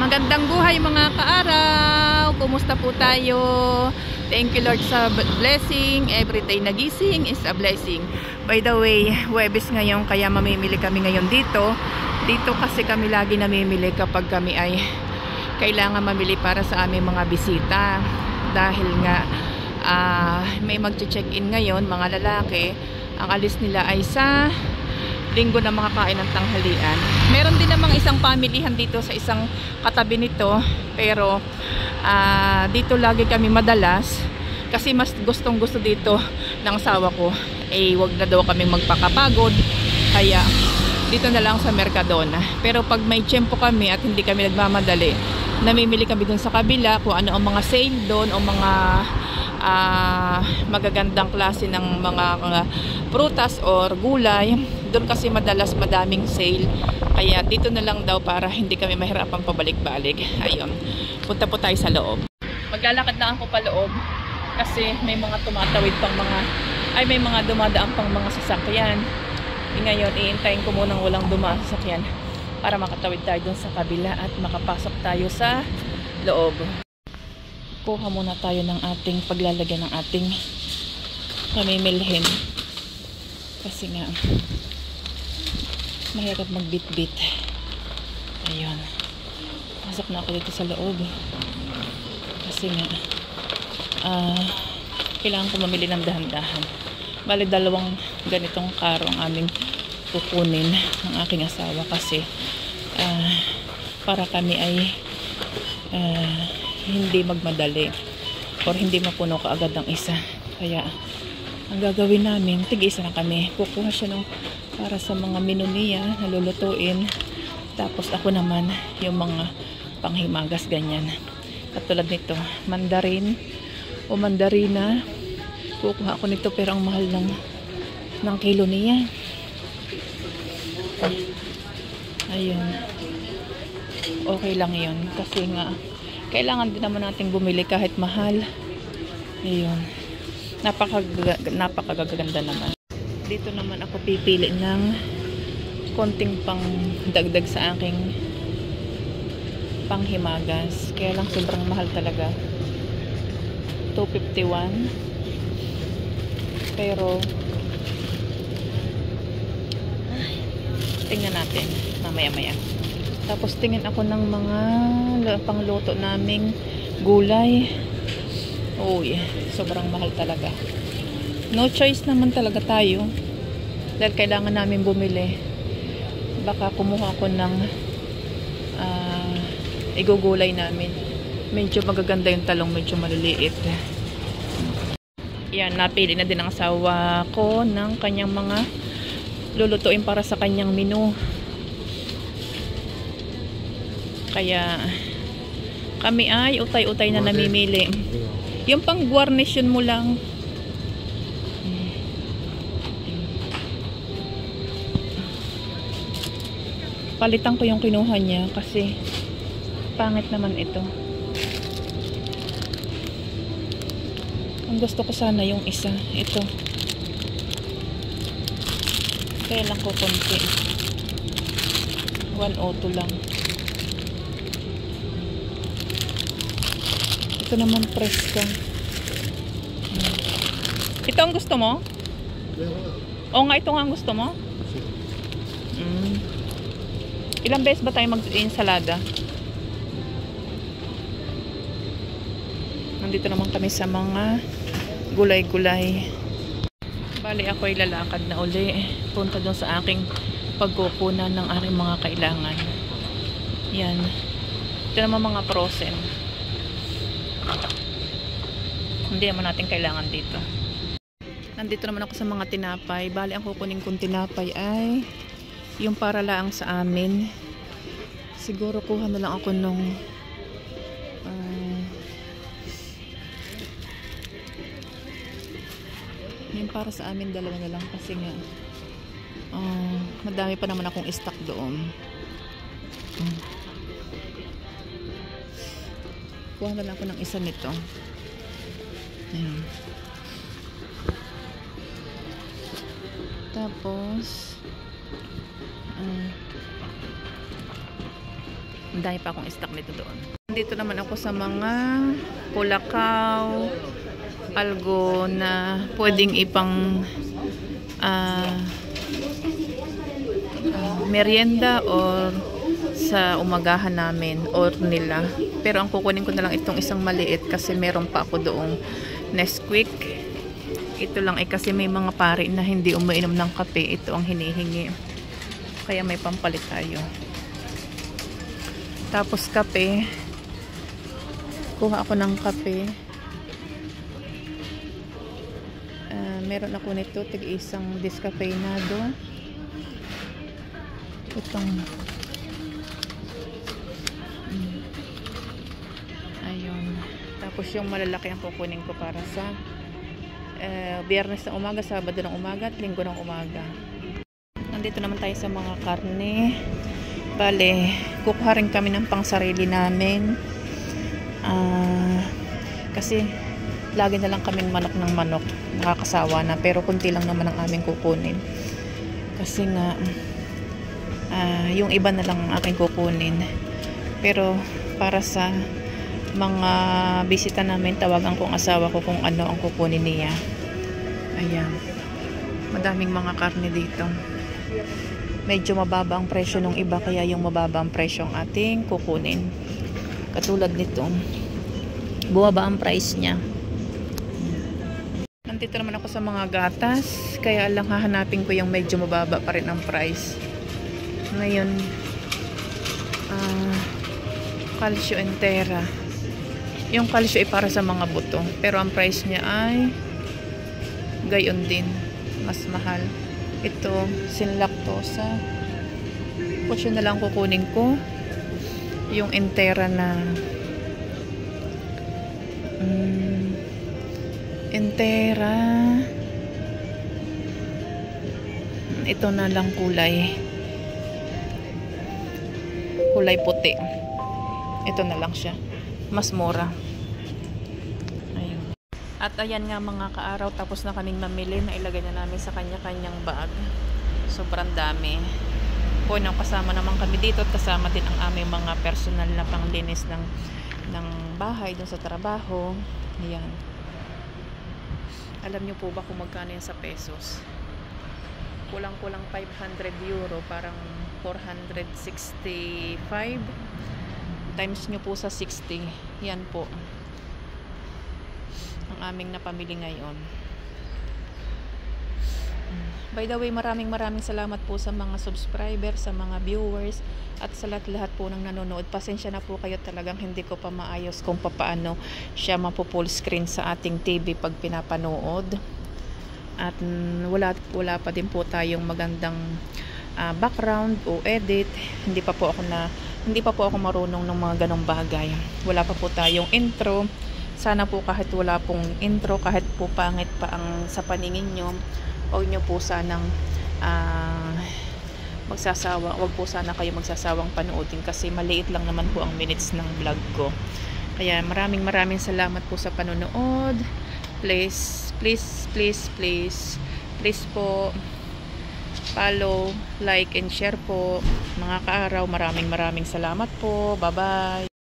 Magandang buhay mga kaaraw. Kumusta po tayo? Thank you Lord sa blessing. Everyday nagising is a blessing. By the way, Huwebes ngayon, kaya mamimili kami ngayon dito. Dito kasi kami lagi namimili kapag kami ay kailangan mamili para sa aming mga bisita. Dahil nga may mag-check-in ngayon, mga lalaki. Ang alis nila ay sa linggo na makakain ng tanghalian. Meron din namang isang pamilihan dito sa isang katabi nito, pero dito lagi kami madalas kasi mas gustong gusto dito ng asawa ko wag na daw kami magpakapagod, kaya dito na lang sa Mercadona. Pero pag may tiyempo kami at hindi kami nagmamadali, namimili kami dun sa kabila kung ano ang mga sale doon o mga magagandang klase ng mga prutas or gulay. Doon kasi madalas madaming sale, kaya dito na lang daw para hindi kami mahirapan pabalik-balik. Ayun, punta po tayo sa loob. Maglalakad lang ako pa loob kasi may mga tumatawid pang may mga dumadaan pang mga sasakyan. Ngayon iintayin ko munang walang dumaan sasakyan para makatawid tayo dun sa kabila at makapasok tayo sa loob. Kuha muna tayo ng ating paglalagyan ng ating pamimilhin kasi nga mahirap magbit-bit. Ayun, pasok na ako dito sa loob kasi nga kailangan ko mamili ng dahan-dahan. Bali dalawang ganitong karo ang aming kukunin ng aking asawa kasi para kami ay hindi magmadali or hindi mapuno kaagad ang isa. Kaya ang gagawin namin, tig-isa na kami. Kukuha siya ng para sa mga menu niya na lulutuin, tapos ako naman yung mga panghimagas ganyan. Katulad nito, mandarin o mandarina. Kukuha ako nito pero ang mahal ng kilo niya. Ayun, okay lang yun kasi nga kailangan din naman natin bumili kahit mahal. Ayun, napakagaganda naman. Dito naman ako pipili ng konting pang dagdag sa aking panghimagas. Kaya lang sobrang mahal talaga. 251. Pero tingnan natin mamaya-maya. Tapos tingin ako ng mga pangluto naming gulay. Uy, sobrang mahal talaga. No choice naman talaga tayo dahil kailangan namin bumili. Baka kumuha ako ng igugulay namin. Medyo magaganda yung talong, medyo maliliit. Yan, napili na din ang asawa ko ng kanyang mga lulutuin para sa kanyang menu. Kaya kami ay utay-utay na namimili. Yung pang guarnition mo lang. Palitan ko yung kinuha niya kasi pangit naman ito. Ang gusto ko sana yung isa, ito. Kaya lang ko konti. 102 lang. Ito naman presko. Ito ang gusto mo? O nga, ito nga ang gusto mo? Ilang beses ba tayo mag-insalada? Nandito naman kami sa mga gulay-gulay. Bali ako ay lalakad na uli. Punta doon sa aking pagkukunan ng aking mga kailangan. Yan. Ito naman mga frozen. Hindi naman natin kailangan dito. Nandito naman ako sa mga tinapay. Bali ang kukunin kong tinapay ay yung para lang sa amin. Siguro kuha na lang ako nung yung para sa amin, dalawa na lang kasi nga madami pa naman akong stock doon. Kuha na lang ako ng isa nito. Ayan. Tapos dami pa akong stock nito doon. Dito naman ako sa mga kulakaw, algo na pwedeng ipang merienda or sa umagahan namin or nila. Pero ang kukunin ko na lang itong isang maliit kasi meron pa ako doong Nesquik. Ito lang ay kasi may mga pari na hindi umiinom ng kape. Ito ang hinihingi. Kaya may pampalit tayo. Tapos kape. Kuha ako ng kape. Meron ako nito. Tig-isang descafeinado. Itong ayun. Tapos yung malalaki ang kukunin ko para sa Biyernes ng umaga, Sabado ng umaga at Linggo ng umaga. Nandito naman tayo sa mga karne. Bale, kukuha rin kami ng pangsarili namin. Kasi lagi na lang kaming manok ng manok. Nakakasawa na. Pero kunti lang naman ang aming kukunin. Kasi nga yung iba na lang ang aking kukunin. Pero para sa mga bisita namin, tawagan kong asawa ko kung ano ang kukunin niya. Ayan. Madaming mga karne dito. Medyo mababa ang presyo ng iba, kaya yung mababa ang presyo ang ating kukunin. Katulad nito. Bumaba ang price niya. Nandito naman ako sa mga gatas, kaya lang hahanapin ko yung medyo mababa pa rin ang price. Ngayon, Calcio Entera. Yung calcio ay para sa mga buto, pero ang price niya ay gayon din, mas mahal. Ito, sinlactosa. Tapos yun na lang kukunin ko. Yung Entera na Entera. Ito na lang kulay puti. Ito na lang siya. Mas mura. Ayun. At ayan nga mga kaaraw, tapos na kaming mamili. Nailagay na namin sa kanya-kanyang bag. Sobrang dami. Nang kasama naman kami dito at kasama din ang aming mga personal na panglinis ng bahay doon sa trabaho. Ayan. Alam nyo po ba kung magkano yan sa pesos? Kulang-kulang 500 euro, parang 465 times nyo po sa 60. Yan po ang aming napamili ngayon. By the way, maraming salamat po sa mga subscribers, sa mga viewers, at sa lahat po ng nanonood. Pasensya na po kayo, talagang hindi ko pa maayos kung paano siya mapo-full screen sa ating TV pag pinapanood. At wala pa din po tayong magandang background o edit. Hindi pa po ako marunong ng mga ganong bagay. Wala pa po tayong intro. Sana po kahit wala pong intro, kahit po pangit pa ang sa paningin nyo, huwag nyo po sanang wag po sana kayo magsasawang panoodin kasi maliit lang naman po ang minutes ng vlog ko. Kaya maraming salamat po sa panonood. Please po follow, like and share po mga kaaraw. Maraming salamat po. Bye bye.